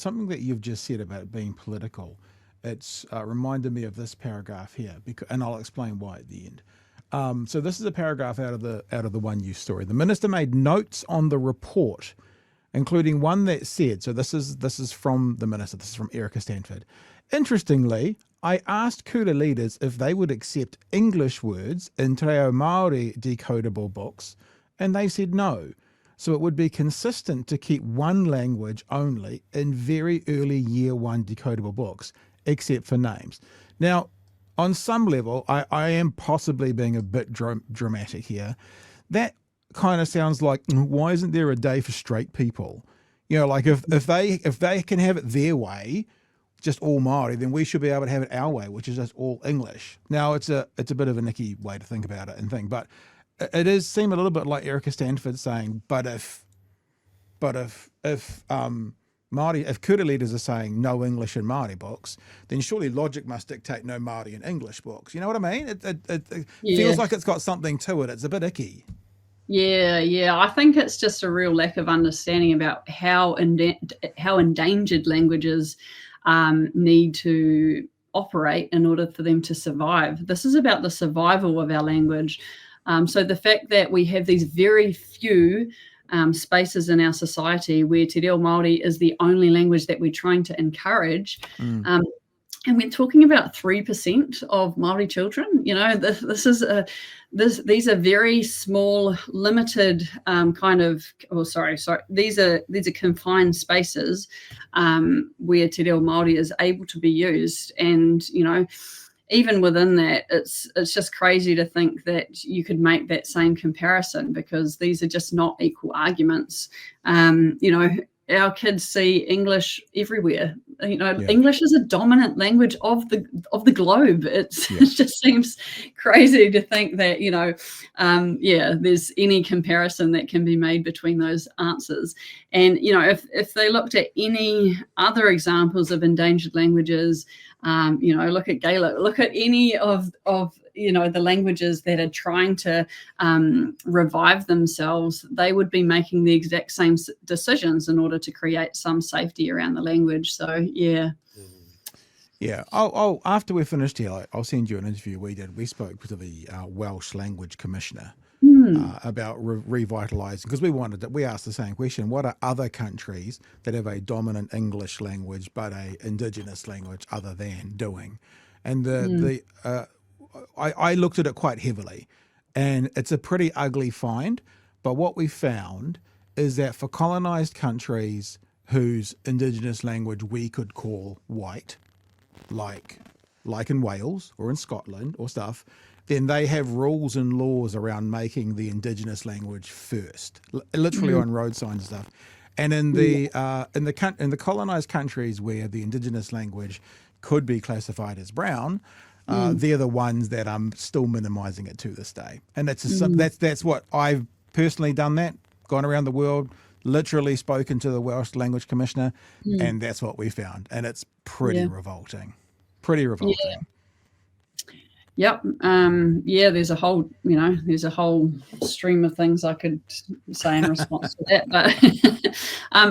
something that you've just said about being political. It's reminded me of this paragraph here, and I'll explain why at the end. So this is a paragraph out of the One News story. The minister made notes on the report, including one that said, so this is from the minister. This is from Erica Stanford. Interestingly, I asked Kura leaders if they would accept English words in Te Reo Māori decodable books, and they said no. So it would be consistent to keep one language only in very early year one decodable books, except for names. Now, on some level, I am possibly being a bit dramatic here. That kind of sounds like, why isn't there a day for straight people? You know, like if they can have it their way, just all Māori, then we should be able to have it our way, which is just all English. Now, it's a bit of a nicky way to think about it and think, but it does seem a little bit like Erica Stanford saying, but if Māori, if Kura leaders are saying no English in Māori books, then surely logic must dictate no Māori in English books. You know what I mean? It feels like it's got something to it. It's a bit icky. Yeah. I think it's just a real lack of understanding about how endangered languages need to operate in order for them to survive. This is about the survival of our language. So the fact that we have these very few spaces in our society where Te Reo Māori is the only language that we're trying to encourage. And we're talking about 3% of Māori children. You know, these are very small, limited these are confined spaces where Te Reo Māori is able to be used. And, you know, even within that, it's just crazy to think that you could make that same comparison, because these are just not equal arguments. You know, our kids see English everywhere. You know, English is a dominant language of the globe. It just seems crazy to think that, you know, there's any comparison that can be made between those answers. And, you know, if they looked at any other examples of endangered languages, you know, look at Gaelic, look at any of you know, the languages that are trying to revive themselves, they would be making the exact same decisions in order to create some safety around the language. So, yeah. Yeah. I'll after we're finished here, I'll send you an interview we did. We spoke to the Welsh Language Commissioner about revitalising, because we asked the same question: what are other countries that have a dominant English language but a Indigenous language other than doing? And I looked at it quite heavily, and it's a pretty ugly find. But what we found is that for colonised countries whose Indigenous language we could call white, like in Wales or in Scotland or stuff, then they have rules and laws around making the Indigenous language first, literally on road signs and stuff. And in the colonised countries where the Indigenous language could be classified as brown, they're the ones that I'm still minimising it to this day. And that's what I've personally done, that gone around the world, literally spoken to the Welsh Language Commissioner, and that's what we found. And it's pretty revolting. Pretty revolting. Yeah. Yep. There's a whole stream of things I could say in response to that.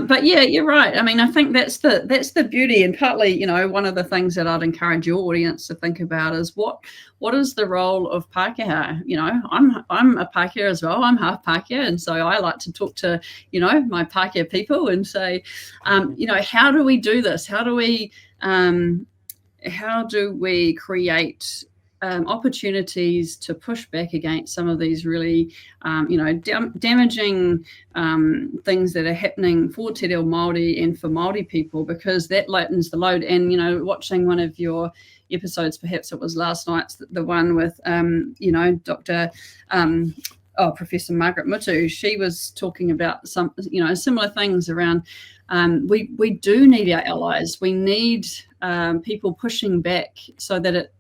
But yeah, you're right. I mean, I think that's the beauty, and partly, you know, one of the things that I'd encourage your audience to think about is what is the role of Pākehā? You know, I'm a Pākehā as well. I'm half Pākehā, and so I like to talk to, you know, my Pākehā people and say, you know, how do we do this? How do we create opportunities to push back against some of these really, damaging things that are happening for Te Reo Māori and for Māori people, because that lightens the load. And, you know, watching one of your episodes, perhaps it was last night's, the one with, Dr. Professor Margaret Mutu, she was talking about some, you know, similar things around, we do need our allies. We need people pushing back so that it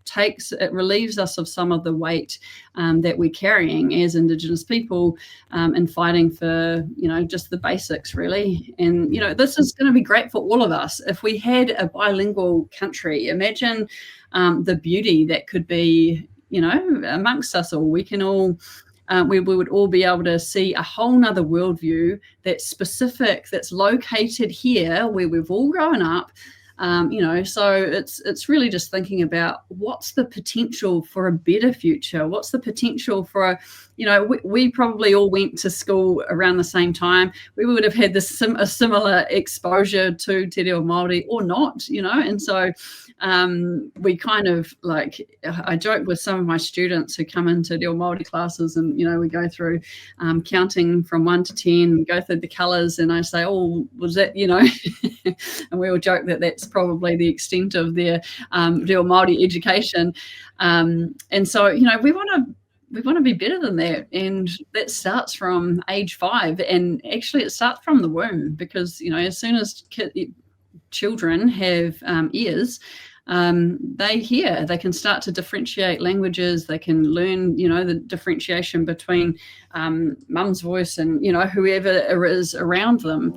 relieves us of some of the weight that we're carrying as Indigenous people in fighting for, you know, just the basics, really. And, you know, this is going to be great for all of us. If we had a bilingual country, imagine the beauty that could be, you know, amongst us all. We can all where we would all be able to see a whole nother worldview that's specific, that's located here where we've all grown up. So it's really just thinking about what's the potential for a better future. What's the potential for we probably all went to school around the same time. We would have had a similar exposure to Te Reo Māori or not, and so we kind of I joke with some of my students who come into Reo Māori classes, and we go through counting from 1 to 10, we go through the colours, and I say, oh, was that and we all joke that that's probably the extent of their Reo Māori education, and so we want to be better than that, and that starts from age 5, and actually it starts from the womb, because as soon as children have ears, they hear, they can start to differentiate languages, they can learn the differentiation between mum's voice and whoever is around them.